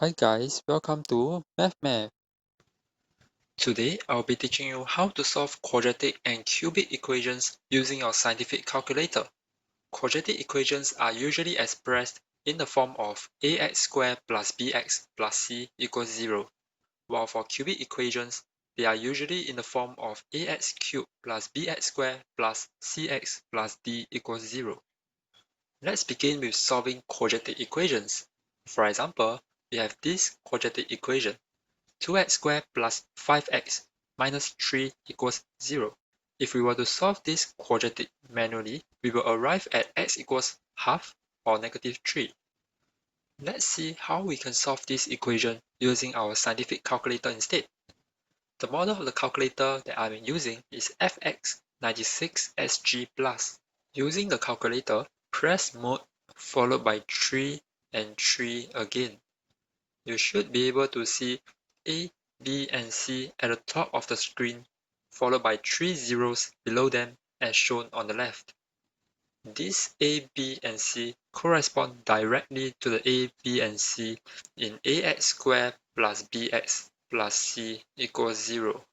Hi guys, welcome to mathmath. Today I'll be teaching you how to solve quadratic and cubic equations using your scientific calculator. Quadratic equations are usually expressed in the form of ax squared plus bx plus c equals 0, while for cubic equations, they are usually in the form of ax cubed plus bx squared plus cx plus d equals 0. Let's begin with solving quadratic equations. For example, we have this quadratic equation. 2x squared plus 5x minus 3 equals 0. If we were to solve this quadratic manually, we will arrive at x equals half or negative 3. Let's see how we can solve this equation using our scientific calculator instead. The model of the calculator that I'm using is FX96SG+. Using the calculator, press mode followed by 3 and 3 again. You should be able to see A, B, and C at the top of the screen, followed by 3 zeros below them as shown on the left. These A, B, and C correspond directly to the A, B, and C in ax squared plus bx plus c equals 0.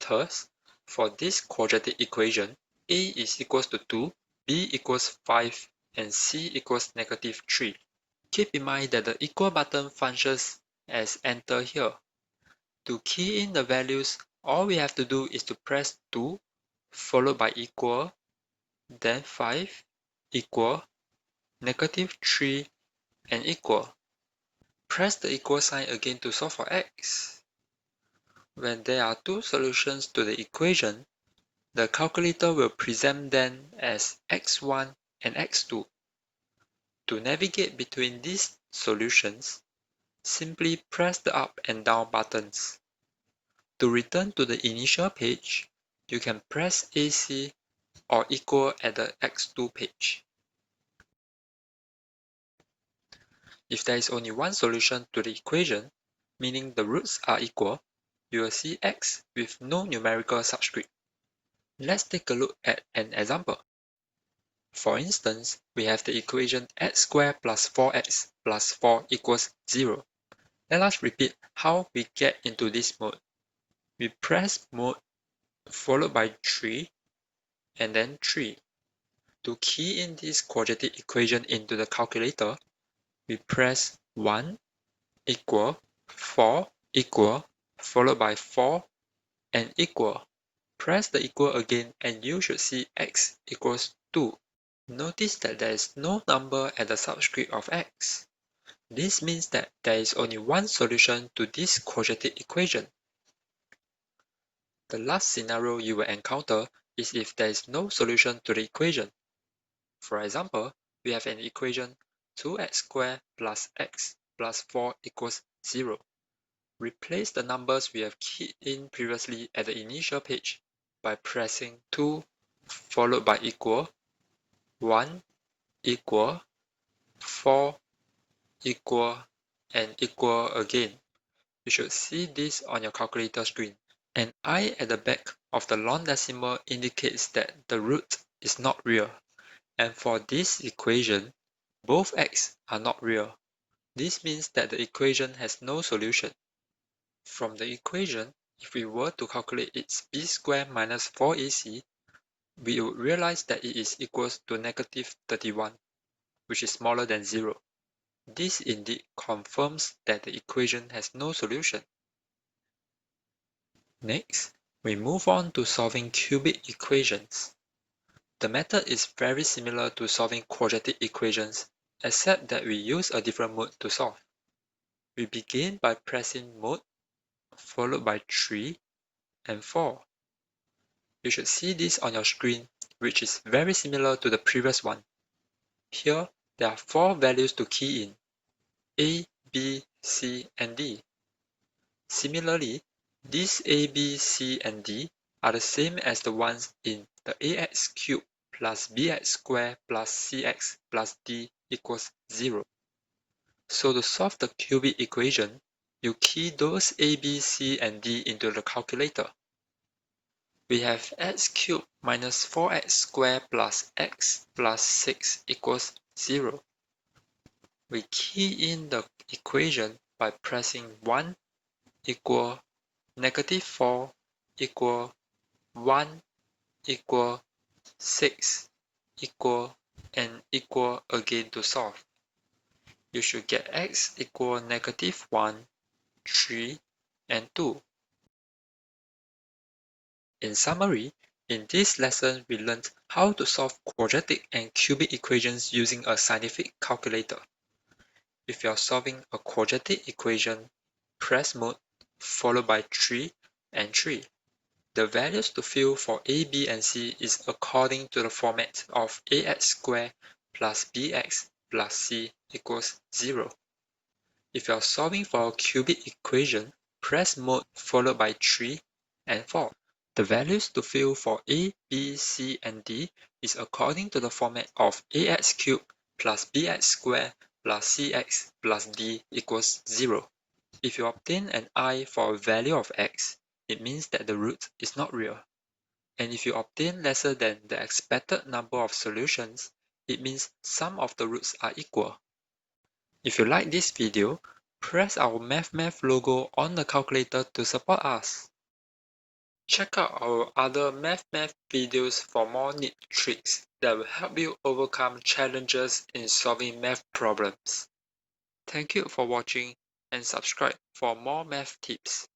Thus, for this quadratic equation, A is equals to 2, B equals 5, and C equals negative 3. Keep in mind that the equal button functions as enter here. To key in the values, all we have to do is to press 2, followed by equal, then 5, equal, negative 3, and equal. Press the equal sign again to solve for x. When there are two solutions to the equation, the calculator will present them as x1 and x2. To navigate between these solutions, simply press the up and down buttons. To return to the initial page, you can press AC or equal at the x2 page. If there is only one solution to the equation, meaning the roots are equal, you will see x with no numerical subscript. Let's take a look at an example. For instance, we have the equation x squared plus 4x plus 4 equals 0. Let us repeat how we get into this mode. We press mode followed by 3 and then 3. To key in this quadratic equation into the calculator, we press 1 equal 4 equal followed by 4 and equal. Press the equal again and you should see x equals 2. Notice that there is no number at the subscript of x. This means that there is only one solution to this quadratic equation. The last scenario you will encounter is if there is no solution to the equation. For example, we have an equation 2x squared plus x plus 4 equals 0. Replace the numbers we have keyed in previously at the initial page by pressing 2 followed by equal, 1 equal, 4 equal, and equal again. You should see this on your calculator screen. An I at the back of the long decimal indicates that the root is not real. And for this equation, both x are not real. This means that the equation has no solution. From the equation, if we were to calculate its b squared minus 4ac, we would realize that it is equals to negative 31, which is smaller than 0. This indeed confirms that the equation has no solution. Next, we move on to solving cubic equations. The method is very similar to solving quadratic equations, except that we use a different mode to solve. We begin by pressing mode, followed by 3 and 4. You should see this on your screen, which is very similar to the previous one. Here, there are 4 values to key in, A, B, C, and D. Similarly, these A, B, C, and D are the same as the ones in the ax cubed plus bx squared plus cx plus d equals 0. So to solve the cubic equation, you key those A, B, C, and D into the calculator. We have x cubed minus 4x squared plus x plus 6 equals 0. We key in the equation by pressing 1 equal -4 equal 1 equal 6 equal and equal again to solve. You should get x equal -1, 3, and 2. In summary, in this lesson we learned how to solve quadratic and cubic equations using a scientific calculator. If you are solving a quadratic equation, press mode followed by 3 and 3. The values to fill for a, b, and c is according to the format of ax squared plus bx plus c equals 0. If you are solving for a cubic equation, press mode followed by 3 and 4. The values to fill for a, b, c, and d is according to the format of ax cubed plus bx squared plus cx plus d equals 0. If you obtain an I for a value of x, it means that the root is not real. And if you obtain lesser than the expected number of solutions, it means some of the roots are equal. If you like this video, press our mathmath logo on the calculator to support us. Check out our other mathmath videos for more neat tricks that will help you overcome challenges in solving math problems. Thank you for watching and subscribe for more math tips.